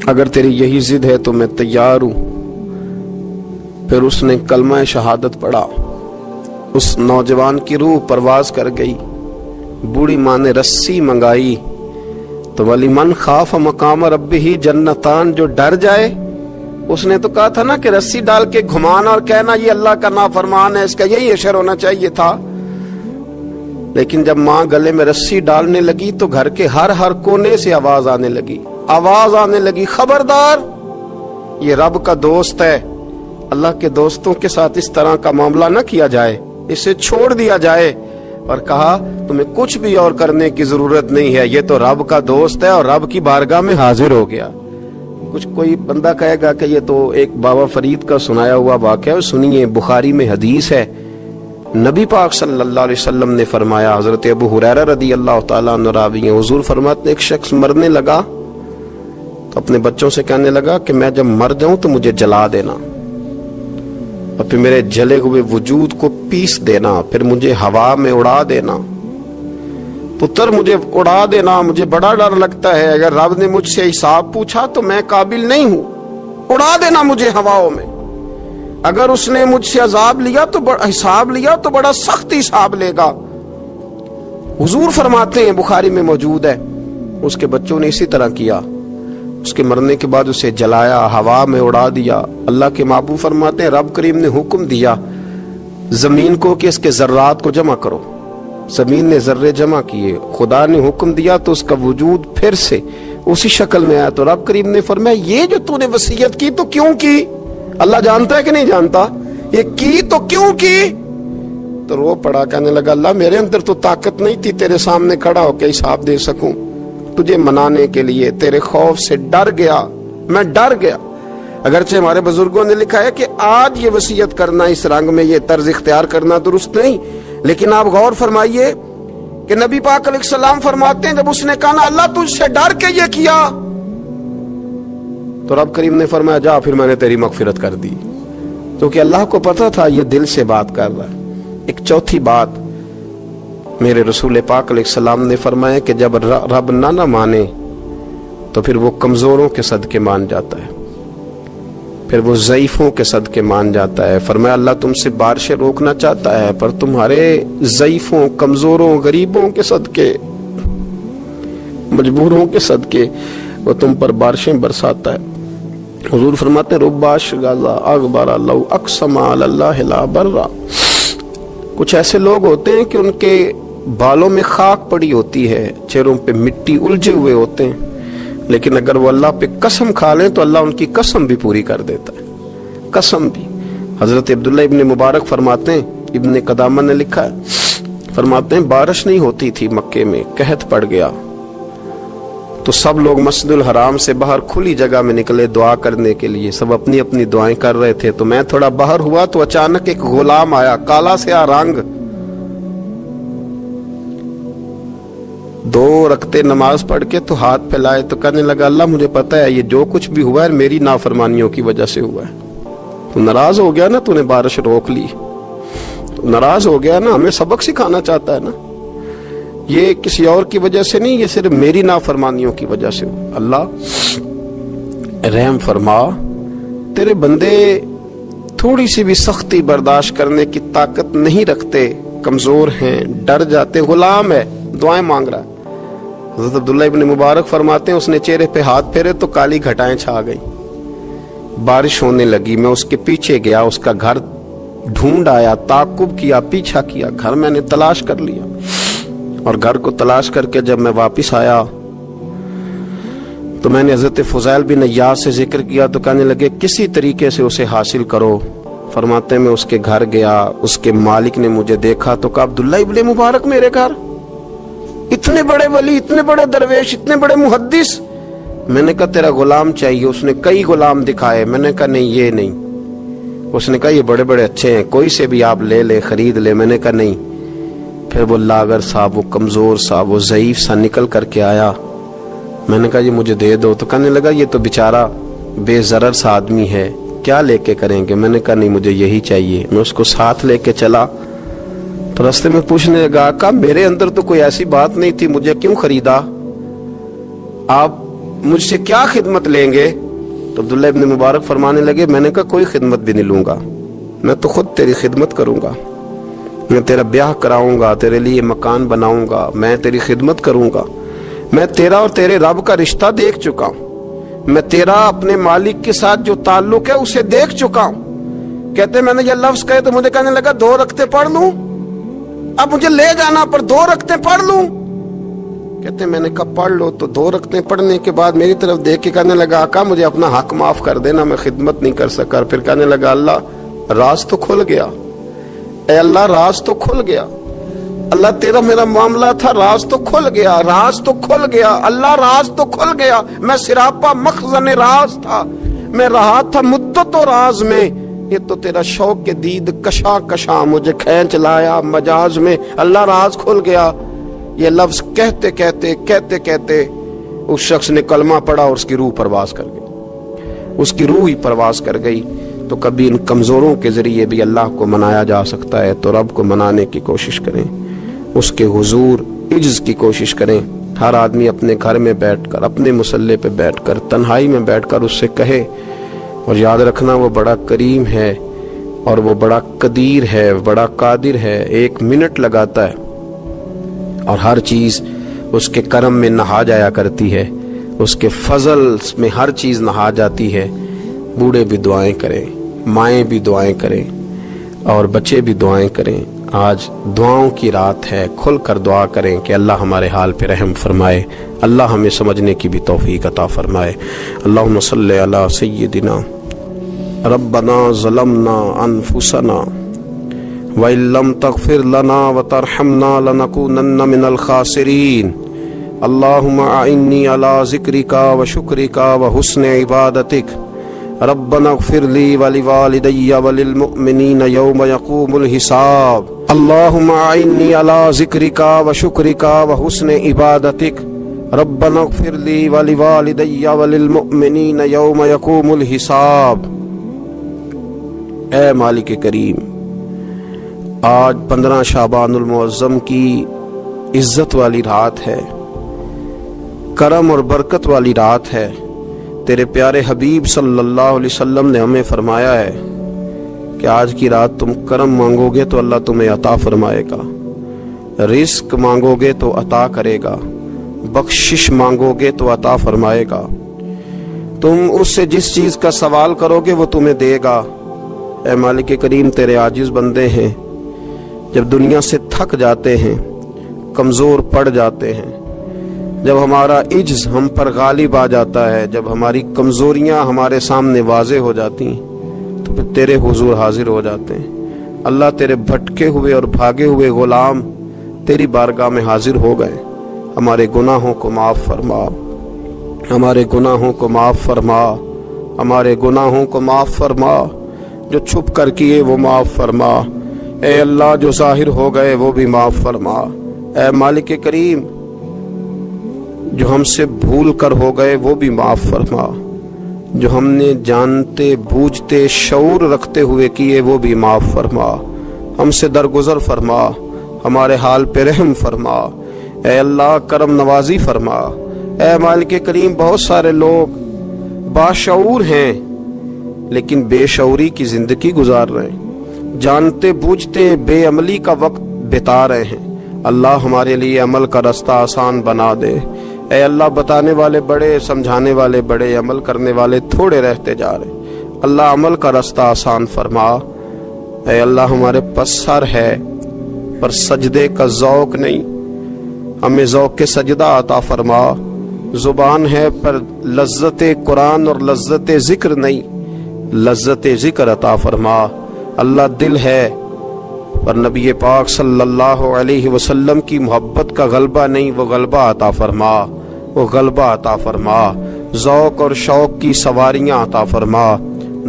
اگر تیری یہی ضد ہے تو میں تیار ہوں۔ پھر اس نے کلمہ شہادت پڑھا، اس نوجوان کی روح پرواز کر گئی۔ بوڑھی ماں نے رسی منگائی تو وَلِمَنْ خَافَ مَقَامَ رَبِّهِ جَنَّتَانِ، جو ڈر جائے، اس نے تو کہا تھا نا کہ رسی ڈال کے گھمانا اور کہنا یہ اللہ کا نافرمان ہے، اس کا یہی اشر ہونا چاہیے تھا۔ لیکن جب ماں گلے میں رسی ڈالنے لگی تو گھر کے ہر کونے سے آواز آنے لگی، خبردار یہ رب کا دوست ہے، اللہ کے دوستوں کے ساتھ اس طرح کا معاملہ نہ کیا جائے، اسے چھوڑ دیا جائے۔ اور کہا تمہیں کچھ بھی اور کرنے کی ضرورت نہیں ہے، یہ تو رب کا دوست ہے اور رب کی بارگاہ میں حاضر ہو گیا۔ کچھ کوئی بندہ کہے گا کہ یہ تو ایک بابا فرید کا سنایا ہوا واقعہ ہے، سنیے، بخاری میں حدیث ہے، نبی پاک صلی اللہ علیہ وسلم نے فرمایا، حضرت ابو ہریرہ رضی اللہ تعالیٰ عنہ راوی ہیں، حضور فرماتے ہیں ایک شخص مرنے لگا تو اپنے بچوں سے کہنے لگا کہ میں جب مر جاؤں تو مجھے جلا دینا، اور پھر میرے جلے ہوئے وجود کو پیس دینا، پھر مجھے ہوا میں اڑا دینا۔ پتر مجھے اڑا دینا، مجھے بڑا ڈر لگتا ہے، اگر رب نے مجھ سے حساب پوچھا تو میں قابل نہیں ہوں، اڑا دینا مجھے ہواؤں میں۔ اگر اس نے مجھ سے عذاب لیا تو حساب لیا تو بڑا سخت حساب لے گا۔ حضور فرماتے ہیں، بخاری میں موجود ہے، اس کے بچوں نے اسی طرح کیا، اس کے مرنے کے بعد اسے جلایا، ہوا میں اڑا دیا۔ اللہ کے محبوب فرماتے ہیں رب کریم نے حکم دیا زمین کو کہ اس کے ذرات کو جمع کرو، زمین نے ذرے جمع کیے، خدا نے حکم دیا تو اس کا وجود پھر سے اسی شکل میں آیا۔ تو رب کریم نے فرمایا یہ جو تو نے وصیت کی تو کیوں کی؟ اللہ جانتا ہے کہ نہیں جانتا؟ یہ کی تو کیوں کی؟ تو رو پڑا, کہنے لگا اللہ میرے اندر تو طاقت نہیں تھی تیرے سامنے کھڑا ہو کے حساب دے سکوں, تجھے منانے کے لیے تیرے خوف سے ڈر گیا, میں ڈر گیا. اگرچہ ہمارے بزرگوں نے لکھا ہے کہ آج یہ وصیت کرنا, اس رنگ میں یہ طرز اختیار کرنا درست نہیں, لیکن آپ غور فرمائیے کہ نبی پاک علیہ السلام فرماتے ہیں جب اس نے کہا نا اللہ تجھ سے ڈر کے یہ کیا, تو رب کریم نے فرمایا جا پھر میں نے تیری مغفرت کر دی, کیونکہ اللہ کو پتا تھا یہ دل سے بات کر رہا ہے. ایک چوتھی بات میرے رسول پاک علیہ السلام نے فرمایا کہ جب رب نہ مانے تو پھر وہ کمزوروں کے صدقے مان جاتا ہے, پھر وہ ضعیفوں کے صدقے مان جاتا ہے. فرمایا اللہ تم سے بارشیں روکنا چاہتا ہے پر تمہارے ضعیفوں, کمزوروں, غریبوں کے صدقے, مجبوروں کے صدقے وہ تم پر بارشیں برساتا ہے. حضور فرماتے ہیں رباش غازا اغبر لو اقسم علی اللہ لا برا. کچھ ایسے لوگ ہوتے ہیں کہ ان کے بالوں میں خاک پڑی ہوتی ہے, چہروں پہ مٹی الجھے ہوئے ہوتے ہیں, لیکن اگر وہ اللہ پہ قسم کھا لیں تو اللہ ان کی قسم بھی پوری کر دیتا ہے, قسم بھی. حضرت عبداللہ ابن مبارک فرماتے ہیں, ابن قدامہ نے لکھا ہے, فرماتے ہیں بارش نہیں ہوتی تھی مکے میں, قحط پڑ گیا تو سب لوگ مسجد الحرام سے باہر کھلی جگہ میں نکلے دعا کرنے کے لیے, سب اپنی اپنی دعائیں کر رہے تھے. تو میں تھوڑا باہر ہوا تو اچانک ایک غلام آیا, کالا سیاہ رنگ, 2 رکعتیں نماز پڑھ کے تو ہاتھ پھیلائے تو کہنے لگا اللہ مجھے پتا ہے یہ جو کچھ بھی ہوا ہے میری نافرمانیوں کی وجہ سے ہوا ہے. تو ناراض ہو گیا نا, تو نے بارش روک لی, تو ناراض ہو گیا نا, ہمیں سبق سکھانا چاہتا ہے نا, یہ کسی اور کی وجہ سے نہیں, یہ صرف میری نافرمانیوں کی وجہ سے ہوا. اللہ رحم فرما, تیرے بندے تھوڑی سی بھی سختی برداشت کرنے کی طاقت نہیں رکھتے, کمزور ہیں, ڈر جاتے. غلام ہے, دعائیں مانگ رہا ہے. حضرت عبداللہ ابن مبارک فرماتے ہیں اس نے چہرے پہ ہاتھ پھیرے تو کالی گھٹائیں چھا گئی, بارش ہونے لگی. میں اس کے پیچھے گیا, اس کا گھر ڈھونڈ آیا, تعقب کیا, پیچھا کیا, گھر میں نے تلاش کر لیا, اور گھر کو تلاش کر کے جب میں واپس آیا تو میں نے حضرت فضیل بن عیاض سے ذکر کیا تو کہنے لگے کسی طریقے سے اسے حاصل کرو. فرماتے ہیں میں اس کے گھر گیا, اس کے مالک نے مجھے دیکھا تو کہا عبداللہ ابن مبارک میرے گھر, اتنے بڑے ولی, اتنے بڑے درویش, اتنے بڑے محدث. میں نے کہا تیرا غلام چاہیے. اس نے کئی غلام دکھائے, میں نے کہا نہیں یہ نہیں. اس نے کہا یہ بڑے بڑے اچھے ہیں, کوئی سے بھی آپ لے لے, خرید لے. میں نے کہا نہیں. پھر وہ لاغر صاحب, وہ کمزور صاحب, وہ ضعیف سا نکل کر کے آیا. میں نے کہا یہ مجھے دے دو. تو کہنے لگا یہ تو بیچارہ بے ضرر سا آدمی ہے, کیا لے کے کریں گے. میں نے کہا نہیں مجھے یہی چاہیے. میں اس کو ساتھ لے کے چلا تو رستے میں پوچھنے لگا کہ میرے اندر تو کوئی ایسی بات نہیں تھی, مجھے کیوں خریدا, آپ مجھ سے کیا خدمت لیں گے. تو عبداللہ ابن مبارک فرمانے لگے میں نے کہا کوئی خدمت بھی نہیں لوں گا, میں تو خود تیری خدمت کروں گا, میں تیرا بیاہ کراؤں گا, تیرے لیے مکان بناؤں گا, میں تیری خدمت کروں گا. میں تیرا اور تیرے رب کا رشتہ دیکھ چکا ہوں, میں تیرا اپنے مالک کے ساتھ جو تعلق ہے اسے دیکھ چکا ہوں. کہتے میں نے یہ لفظ کہے تو مجھے کہنے لگا 2 رکعتیں پڑھ لوں, اب مجھے لے جانا پر 2 رکعتیں پڑھ لوں. کہتے میں نے کہا پڑھ لو. تو 2 رکعتیں پڑھنے کے بعد میری طرف دیکھ کے کہنے لگا آقا مجھے اپنا حق معاف کر دینا, میں خدمت نہیں کر سکا. پھر کہنے لگا اللہ راز تو کھل گیا, اے اللہ راز تو کھل گیا, اللہ تیرا میرا معاملہ تھا, راز تو کھل گیا, راز تو کھل گیا, اللہ راز تو کھل گیا. میں سراپا مخزن راز تھا, میں رہا تھا مدت و راز میں, یہ تو تیرا شوق کے دید کشاں کشاں مجھے کھینچ لایا مجاز میں. اللہ راز کھل گیا. یہ لفظ کہتے کہتے کہتے کہتے اس شخص نے کلمہ پڑھا اور اس کی روح پرواز کر گئی, اس کی روح ہی پرواز کر گئی. تو کبھی ان کمزوروں کے ذریعے بھی اللہ کو منایا جا سکتا ہے, تو رب کو منانے کی کوشش کریں, اس کے حضور عجز کی کوشش کریں. ہر آدمی اپنے گھر میں بیٹھ کر, اپنے مصلے پہ بیٹھ کر, تنہائی میں بیٹھ کر اس سے کہے, اور یاد رکھنا وہ بڑا کریم ہے اور وہ بڑا قدیر ہے, بڑا قادر ہے. 1 منٹ لگاتا ہے اور ہر چیز اس کے کرم میں نہا جایا کرتی ہے, اس کے فضل میں ہر چیز نہا جاتی ہے. بوڑھے بھی دعائیں کریں, مائیں بھی دعائیں کریں, اور بچے بھی دعائیں کریں. آج دعاؤں کی رات ہے, کھل کر دعا کریں کہ اللہ ہمارے حال پہ رحم فرمائے, اللہ ہمیں سمجھنے کی بھی توفیق عطا فرمائے. اللہم صلی علی سیدنا ربنا ظلمنا انفسنا وَإِن لَّمْ تَغْفِرْ لَنَا وَتَرْحَمْنَا لَنَكُونَنَّ مِنَ الْخَاسِرِينَ اللهم أعني على ذكرك وشكرك وحسن عبادتك ربنا اغفر لي ولوالدي وللمؤمنين يوم يقوم الحساب اللهم أعني على ذكرك وشكرك وحسن عبادتك ربنا اغفر لي ولوالدي وللمؤمنين يوم يقوم الحساب۔ اے مالک کریم، آج 15 شعبان المعظم کی عزت والی رات ہے، کرم اور برکت والی رات ہے۔ تیرے پیارے حبیب صلی اللہ علیہ وسلم نے ہمیں فرمایا ہے کہ آج کی رات تم کرم مانگو گے تو اللہ تمہیں عطا فرمائے گا، رزق مانگو گے تو عطا کرے گا، بخشش مانگو گے تو عطا فرمائے گا، تم اس سے جس چیز کا سوال کرو گے وہ تمہیں دے گا۔ اے مالک کریم، تیرے عاجز بندے ہیں، جب دنیا سے تھک جاتے ہیں، کمزور پڑ جاتے ہیں، جب ہمارا عجز ہم پر غالب آ جاتا ہے، جب ہماری کمزوریاں ہمارے سامنے واضح ہو جاتی ہیں تو پھر تیرے حضور حاضر ہو جاتے ہیں۔ اللہ، تیرے بھٹکے ہوئے اور بھاگے ہوئے غلام تیری بارگاہ میں حاضر ہو گئے۔ ہمارے گناہوں کو معاف فرما، ہمارے گناہوں کو معاف فرما، ہمارے گناہوں کو معاف فرما، جو چھپ کر کیے وہ معاف فرما، اے اللہ جو ظاہر ہو گئے وہ بھی معاف فرما۔ اے مالک کریم، جو ہم سے بھول کر ہو گئے وہ بھی معاف فرما، جو ہم نے جانتے بوجھتے شعور رکھتے ہوئے کیے وہ بھی معاف فرما، ہم سے درگزر فرما، ہمارے حال پہ رحم فرما، اے اللہ کرم نوازی فرما۔ اے مالک کریم، بہت سارے لوگ باشعور ہیں لیکن بے شعوری کی زندگی گزار رہے ہیں، جانتے بوجھتے بے عملی کا وقت بتا رہے ہیں۔ اللہ ہمارے لیے عمل کا رستہ آسان بنا دے۔ اے اللہ، بتانے والے بڑے، سمجھانے والے بڑے، عمل کرنے والے تھوڑے رہتے جا رہے۔ اللہ عمل کا رستہ آسان فرما۔ اے اللہ، ہمارے پاس سر ہے پر سجدے کا ذوق نہیں، ہمیں ذوق کے سجدہ عطا فرما۔ زبان ہے پر لذت قرآن اور لذت ذکر نہیں، لذت ذکر عطا فرما۔ اللہ، دل ہے پر نبی پاک صلی اللہ علیہ وسلم کی محبت کا غلبہ نہیں، وہ غلبہ عطا فرما، وہ غلبہ عطا فرما۔ ذوق اور شوق کی سواریاں عطا فرما،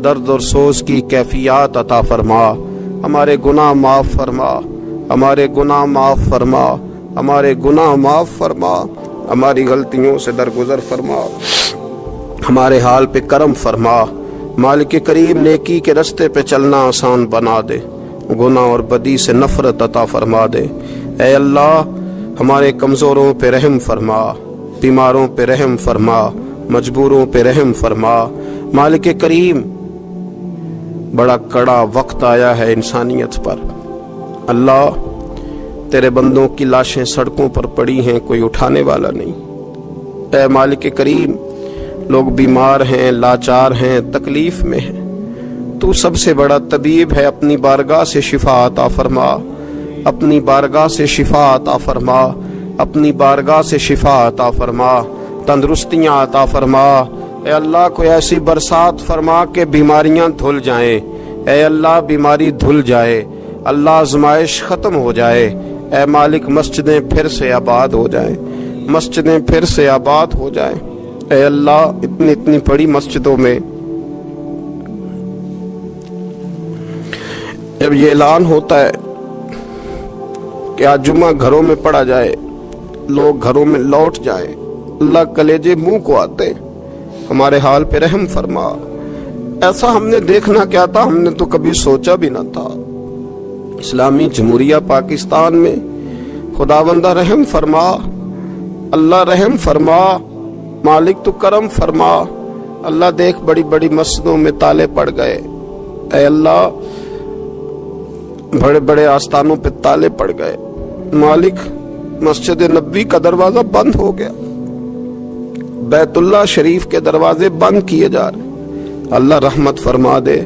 درد اور سوز کی کیفیات عطا فرما۔ ہمارے گناہ معاف فرما، ہمارے گناہ معاف فرما، ہمارے گناہ معاف فرما، ہماری غلطیوں سے درگزر فرما، ہمارے حال پہ کرم فرما۔ مالک کریم، نیکی کے رستے پہ چلنا آسان بنا دے، گناہ اور بدی سے نفرت عطا فرما دے۔ اے اللہ، ہمارے کمزوروں پہ رحم فرما، بیماروں پہ رحم فرما، مجبوروں پہ رحم فرما۔ مالک کریم، بڑا کڑا وقت آیا ہے انسانیت پر۔ اللہ، تیرے بندوں کی لاشیں سڑکوں پر پڑی ہیں، کوئی اٹھانے والا نہیں۔ اے مالک کریم، لوگ بیمار ہیں، لاچار ہیں، تکلیف میں ہیں، تو سب سے بڑا طبیب ہے، اپنی بارگاہ سے شفا عطا فرما، اپنی بارگاہ سے شفا عطا فرما، اپنی بارگاہ سے شفا عطا فرما، تندرستیاں عطا فرما۔ اے اللہ، کوئی ایسی برسات فرما کہ بیماریاں دھل جائیں، اے اللہ بیماری دھل جائے، اللہ آزمائش ختم ہو جائے۔ اے مالک، مسجدیں پھر سے آباد ہو جائیں، مسجدیں پھر سے آباد ہو جائیں۔ اے اللہ، اتنی بڑی مسجدوں میں جب یہ اعلان ہوتا ہے کہ آج جمعہ گھروں میں پڑھا جائے، لوگ گھروں میں لوٹ جائیں، اللہ کلیجے منہ کو آتے، ہمارے حال پہ رحم فرما۔ ایسا ہم نے دیکھنا کیا تھا، ہم نے تو کبھی سوچا بھی نہ تھا۔ اسلامی جمہوریہ پاکستان میں خداوندہ رحم فرما، اللہ رحم فرما، مالک تو کرم فرما۔ اللہ دیکھ، بڑی بڑی مسجدوں میں تالے پڑ گئے، اے اللہ بڑے بڑے آستانوں پہ تالے پڑ گئے، مالک مسجد نبوی کا دروازہ بند ہو گیا، بیت اللہ شریف کے دروازے بند کیے جا رہے۔ اللہ رحمت فرما دے،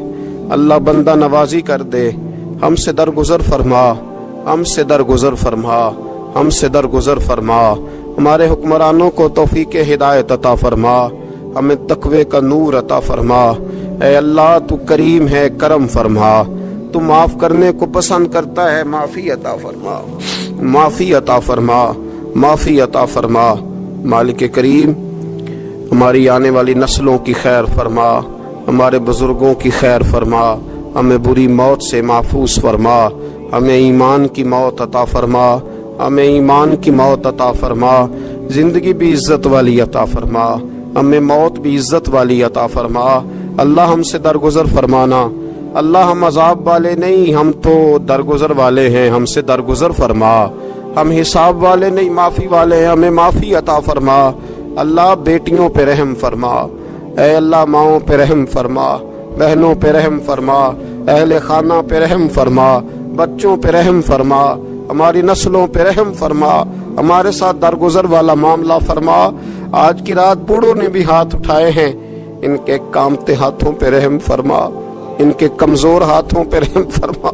اللہ بندہ نوازی کر دے، ہم سے درگزر فرما، ہم سے درگزر فرما، ہم سے درگزر فرما۔ ہمارے حکمرانوں کو توفیق ہدایت عطا فرما، ہمیں تقوی کا نور عطا فرما۔ اے اللہ، تو کریم ہے، کرم فرما، تو معاف کرنے کو پسند کرتا ہے، معافی عطا فرما، معافی عطا فرما، معافی عطا فرما۔ مالک کریم ہماری آنے والی نسلوں کی خیر فرما، ہمارے بزرگوں کی خیر فرما، ہمیں بری موت سے محفوظ فرما، ہمیں ایمان کی موت عطا فرما، ہمیں ایمان کی موت عطا فرما، زندگی بھی عزت والی عطا فرما، ہمیں موت بھی عزت والی عطا فرما۔ اللہ ہم سے درگزر فرمانا، اللہ ہم عذاب والے نہیں، ہم تو درگزر والے ہیں، ہم سے درگزر فرما۔ ہم حساب والے نہیں، معافی والے ہیں، ہمیں معافی عطا فرما۔ اللہ بیٹیوں پہ رحم فرما، اے اللہ ماؤں پہ رحم فرما، بہنوں پہ رحم فرما، اہل خانہ پہ رحم فرما، بچوں پہ رحم فرما، ہماری نسلوں پہ رحم فرما، ہمارے ساتھ درگزر والا معاملہ فرما۔ آج کی رات بوڑھوں نے بھی ہاتھ اٹھائے ہیں، ان کے کامتے ہاتھوں پہ رحم فرما، ان کے کمزور ہاتھوں پہ رحم فرما۔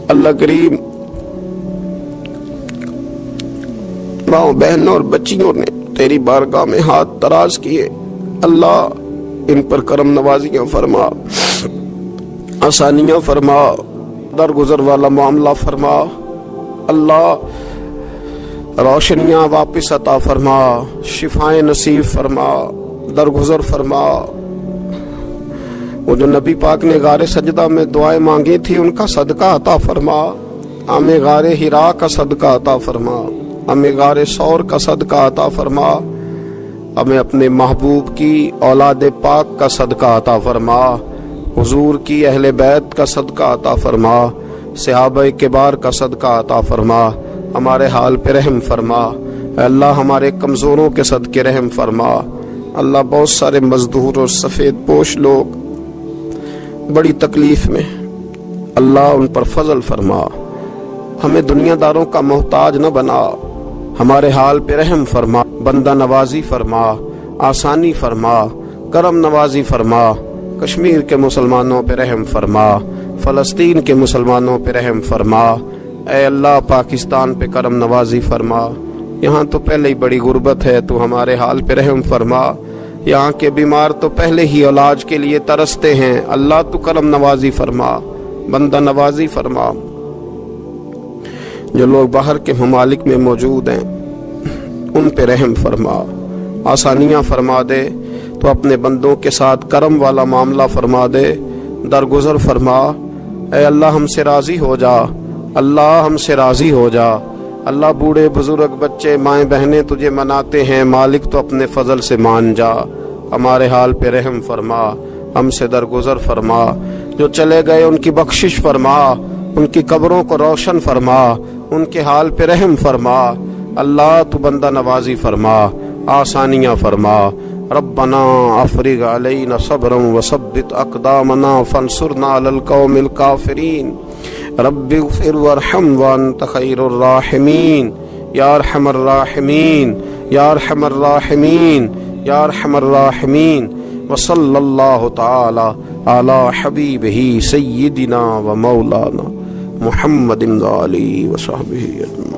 اللہ کریم ماں بہنوں اور بچیوں نے تیری بارگاہ میں ہاتھ دراز کیے، اللہ ان پر کرم نوازیاں فرما، آسانیاں فرما، درگزر والا معاملہ فرما، اللہ روشنیاں واپس عطا فرما، شفائیں نصیب فرما، درگزر فرما۔ وہ جو نبی پاک نے غار سجدہ میں دعائیں مانگی تھی ان کا صدقہ عطا فرما، ہمیں غار حرا کا صدقہ عطا فرما، ہمیں غار ثور کا صدقہ عطا فرما، ہمیں اپنے محبوب کی اولاد پاک کا صدقہ عطا فرما، حضور کی اہل بیت کا صدقہ عطا فرما، صحابہ کبار کا صدقہ عطا فرما، ہمارے حال پہ رحم فرما، اے اللہ ہمارے کمزوروں کے صدقے رحم فرما۔ اللہ بہت سارے مزدور اور سفید پوش لوگ بڑی تکلیف میں، اللہ ان پر فضل فرما، ہمیں دنیا داروں کا محتاج نہ بنا، ہمارے حال پہ رحم فرما، بندہ نوازی فرما، آسانی فرما، کرم نوازی فرما، کشمیر کے مسلمانوں پہ رحم فرما، فلسطین کے مسلمانوں پہ رحم فرما، اے اللہ پاکستان پہ کرم نوازی فرما، یہاں تو پہلے ہی بڑی غربت ہے، تو ہمارے حال پہ رحم فرما، یہاں کے بیمار تو پہلے ہی علاج کے لیے ترستے ہیں، اللہ تو کرم نوازی فرما، بندہ نوازی فرما۔ جو لوگ باہر کے ممالک میں موجود ہیں ان پہ رحم فرما، آسانیاں فرما دے، تو اپنے بندوں کے ساتھ کرم والا معاملہ فرما دے، درگزر فرما۔ اے اللہ ہم سے راضی ہو جا، اللہ ہم سے راضی ہو جا، اللہ بوڑھے بزرگ بچے مائیں بہنیں تجھے مناتے ہیں، مالک تو اپنے فضل سے مان جا، ہمارے حال پہ رحم فرما، ہم سے درگزر فرما، جو چلے گئے ان کی بخشش فرما، ان کی قبروں کو روشن فرما، ان کے حال پہ رحم فرما، اللہ تو بندہ نوازی فرما، آسانیاں فرما۔ ربنا افرغ علینا صبرا وثبت اقدامنا فانصرنا علی القوم الکافرین، رب اغفر وارحم وانت خیر الراحمین، یا ارحم الراحمین، یا ارحم الراحمین، یا ارحم الراحمین۔ وصلی اللہ تعالی علی حبیبہ سیدنا و مولانا محمد علیہ وصحبہ اجمعین۔